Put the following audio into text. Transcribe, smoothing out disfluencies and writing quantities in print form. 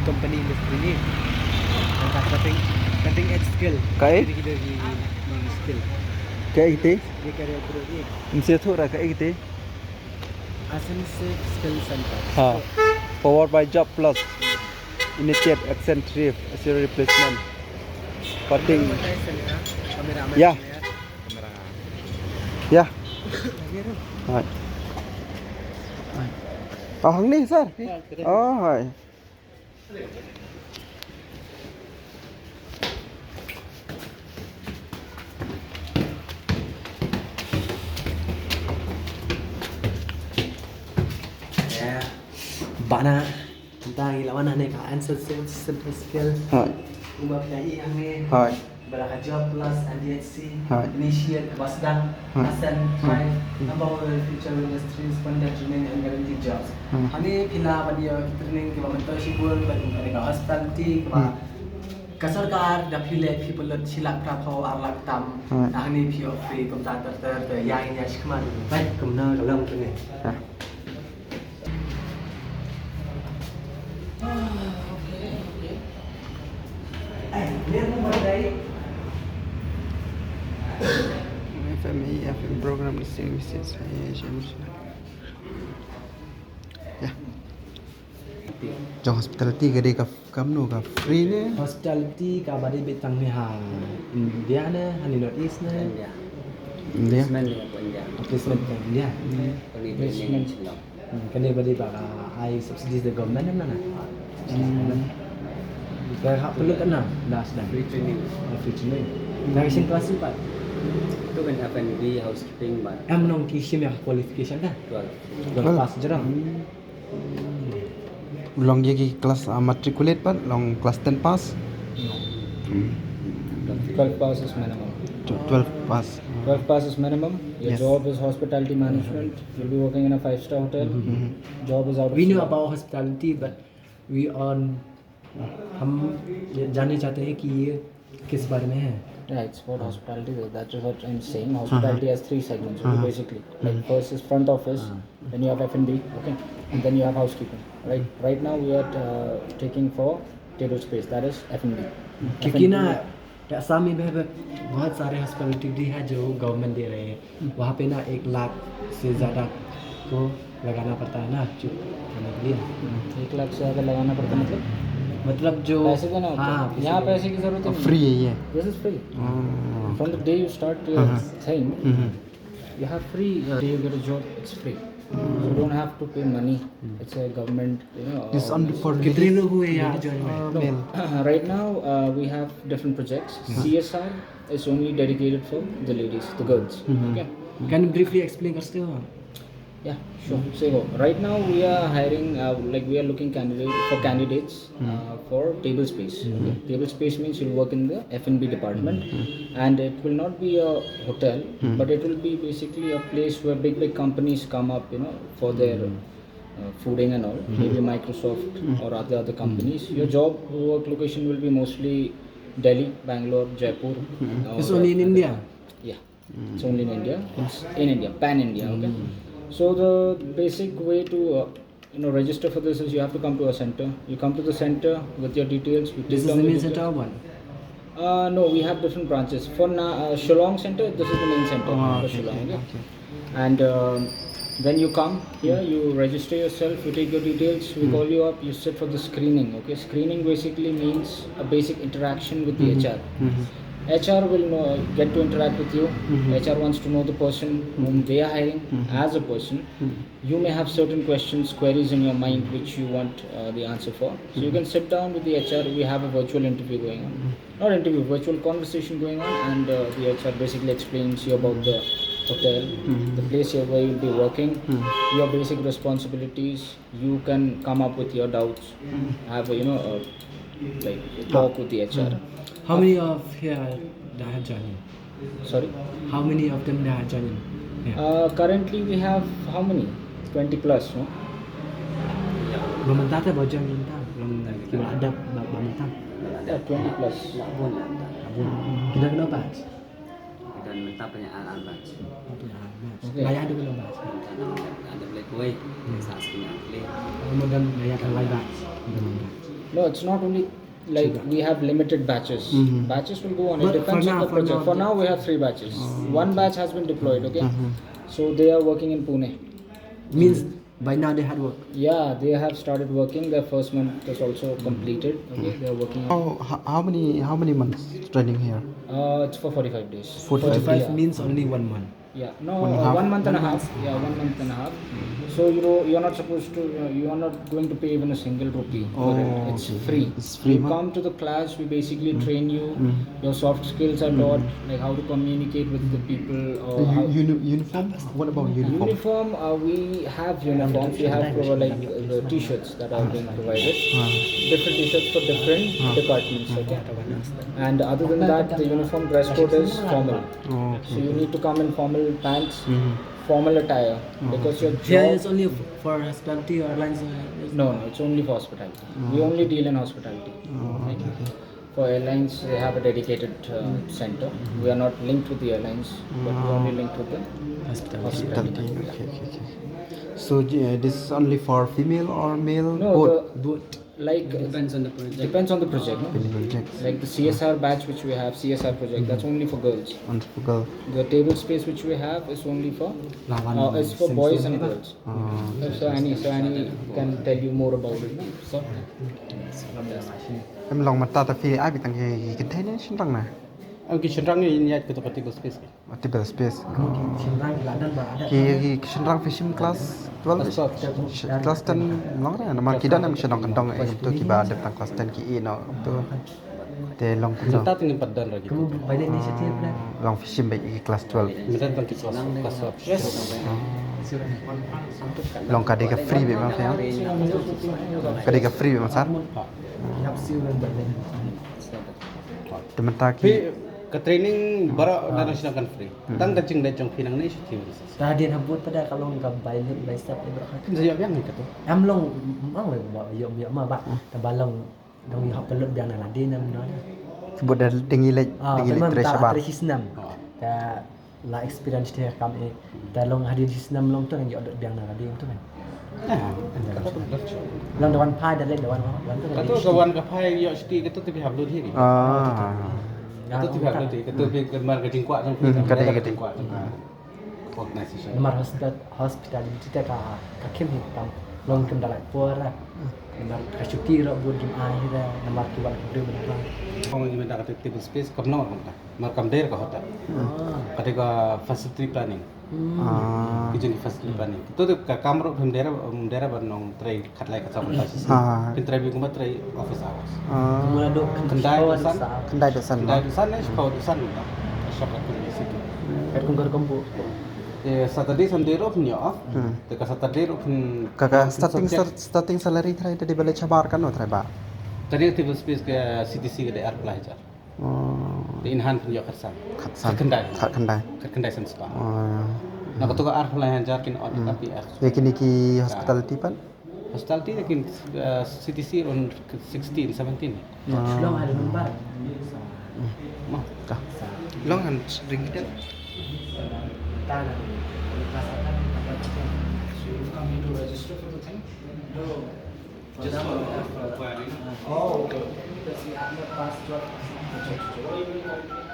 company industri ni. Angkat cutting edge skill. Cái Kita di skill. ite Dia career pro ni. inse thora cái ite Ascensive Skill Center. ha powered by job plus initiate action trip zero replacement cutting Kamera. Ya. Kamera. ya hai hàng ni sir hai Bana tentang ilawan ane ka Ascensive Skill. hai Ubah PI yang ni. hai Beraka job plus NDHC, Hai. initiate Wasdang, Hai. Ascent, Thrive, empower future industries, conduct remain and guarantee jobs. Kami pila pada training ke mentorship world, pada ka hospitality, ke सरकार डफिले people silak prapau arlak tam, ahni pio free komputer ter yang ya shikman, baik kemana dalam tu ni. Dia mau berdaya. FMI FM program listing message ya जो hospitality gede ka kamnu ka free ne Hospitality ka badi betang ni ha India ne, hani North East ne. dia Placement ka India. Placement. Kani badi ba ka ai subsidies the government na na. Kaya hak perlu kena dah sedang free training. Dari sing kelas 4. Itu kan F&B housekeeping but Am nong kishim ya qualification dah. 12 Dah pass jerang. long ye ki class matriculate pat long class 10 pass 12 pass is minimum. 12 pass 12 pass is minimum. Your Yes. job is hospitality management. You'll be working in a 5-star hotel. Job is out of We know Shillong. about hospitality but we on हम ये जानना चाहते हैं कि ये किस बारे में है. Yeah, it's about hospitality. That's what I'm saying. Hospitality has 3 segments, okay, basically. Like first is front office, then you have F&B, okay, and then you have housekeeping. Right now we are taking for table space. That is F&B. क्योंकि ना आसाम में बहुत सारे hospitality है जो government दे रहे हैं. वहाँ पे ना 1 लाख से ज़्यादा को लगाना पड़ता है ना चुप करने के लिए. 1 लाख से ज़्यादा लगाना पड़ता है मतलब जो पैसे देना होता हाँ, है. यहाँ पैसे की जरूरत नहीं. free है ये This is free. From the day you start your thing, you have free. Day you get a job, it's free. You don't have to pay money. It's a government, this only for कितने लोग हुए यहाँ join में? male Right now, we have different projects. CSR is only dedicated for the ladies, the girls. Okay. Can you briefly explain कर सकते हो? Yeah, sure. Say go. Right now, we are hiring, we are looking for candidates for table space. Okay. Table space means you'll work in the F&B department, and it will not be a hotel, but it will be basically a place where big companies come up, for their fooding and all. Maybe Microsoft or other companies. Your job work location will be mostly Delhi, Bangalore, Jaipur. It's only in India. Yeah, it's only in India. It's in India, pan India. Okay. So the basic way to register for this is you have to come to a center. You come to the center with your details. We This take is down the your main details. center one. No, we have different branches. For Shillong Center, this is the main center for Shillong. Okay. And then you come here, you register yourself, you take your details, we call you up, you sit for the screening. Okay, screening basically means a basic interaction with the HR. HR will get to interact with you. HR wants to know the person whom they are hiring as a person. You may have certain questions, queries in your mind which you want the answer for. So you can sit down with the HR. We have a virtual interview going on. Not interview, virtual conversation going on, and the HR basically explains you about the hotel, the place where you'll be working, your basic responsibilities. You can come up with your doubts, have a talk with the HR. How many of here that are joining? Sorry. How many of them that are joining? Yeah. Currently we have how many? 20 plus, no? Belum mentah tak bocor mentah. Belum kira ada belum mentah. Yeah, 20 plus. Kita kena bahas. Dan minta penyaan batch. Okay. Layak ada belum bahas. Ada boleh kue, saat punya kue. Kemudian layak kan layak bahas. No, it's not only like we have limited batches. Batches will go on. It But depends for on now- the for project. now- For now, we have 3 batches. One batch has been deployed. Okay, so they are working in Pune. Means by now they had work. Yeah, they have started working. Their first month is also completed. Okay, they are working. How many months training here? It's for 45 days. 45 Yeah. means only 1 month. Yeah, no, 1.5 1 month and a half. Yeah, 1 month and a half. So you know, you're not supposed to. You are not going to pay even a single rupee for it. It's free. It's free, You huh? come to the class. We basically train you. Your soft skills are taught, like how to communicate with the people. Or how, Uniform? What about uniform? uniform. We have uniforms. We have like the t-shirts that are being provided. Different t-shirts for different departments. Okay. And other than that, the uniform dress code is formal. So you need to come in formal pants, formal attire, because your Here job. is only for hospitality or airlines. No, it's only for hospitality. We only deal in hospitality. Right? For airlines, they have a dedicated center. We are not linked with the airlines, but we only linked with the hospitality. Okay. So this is only for female or male? No, Both. like Depends on the project. depends on the project. No? Projects. Like the CSR batch which we have, CSR project, that's only for girls. On for girl. The table space which we have is only for is for boys and girls. So Annie can tell you more about it. No? So Em lòng mà ta ta phi ai bị tăng cái thế này xin răng nè. Ang kitchen rang ni niya ko to space. Table space. Senang keadaan berada. Ki xin răng phải sim class 12 class 10 long ra nó mà kita nam xin dong kantong em tu ki ba datang class 10 ki e no tu te long tu Kita tingin paddan lagi. Kamu banyak inisiatif kan? long sim baik ki class 12 Minta tang kelas yes. long ka de ka free be ma fa ka de ka free be ma sar Siap siu dan banyak. teman ta Pi ki ke training bara na siya kan free. Tang kacing da jong pinang ni siya. Tadi hambut pada kalau nggak bailin by step ibarat. Kinsa yang ni kato. Em long mau yom mà bạn balong dong học pelot biang na din nam no. sebut dah tinggi lek Memang tres tak sabar terhisnam. Ta la experience dia kami. Ta long hadir hisnam long tu yang jod biang na din tu kan. Long dewan pai dan lek dewan tu. Kato kawan ka pai yo sti kato tibi hablu diri. Kato tibi hablu diri. Kato pi kemar ke jingkwa tang pi. Kadai. Organization. Nomor hospitality ta ka kim hitam long kendala pora. Nomor kacuti ro buat game akhir nomor tuan kedua benar. Kung yung minta ka table space kam nomor ka. Mar kam der ka hotel. Katika facility planning. Kijun facility planning. Itu tu ka kamro mendera banong tray khatlai ka sama tas. Pintrai bi kuma tray office hours. Mula duk Kendai dosan. kendai dosan Kendai dosan ni sepau dosan ni. Shop aku di situ. Kat kungkar kompo. Saturday Sunday off ni off. Teka Saturday off. kakak starting salary thrai tadi bale chabar kan no thrai ba Tadi table space ke CTC ke DR pelajar. Di inhan pun yo kersan. khatsan Kendai. kendai Kendai sen spa. Nah, ketua ar pelajar kin audit tapi ar. yakin ki hospitality pan Hospitality yakin CTC on 16, 17. Long ada lembar. Mah, dah long han ringgit Tanah. so you come here to register for the thing. just Oh, okay. Because we have the password. What do you mean?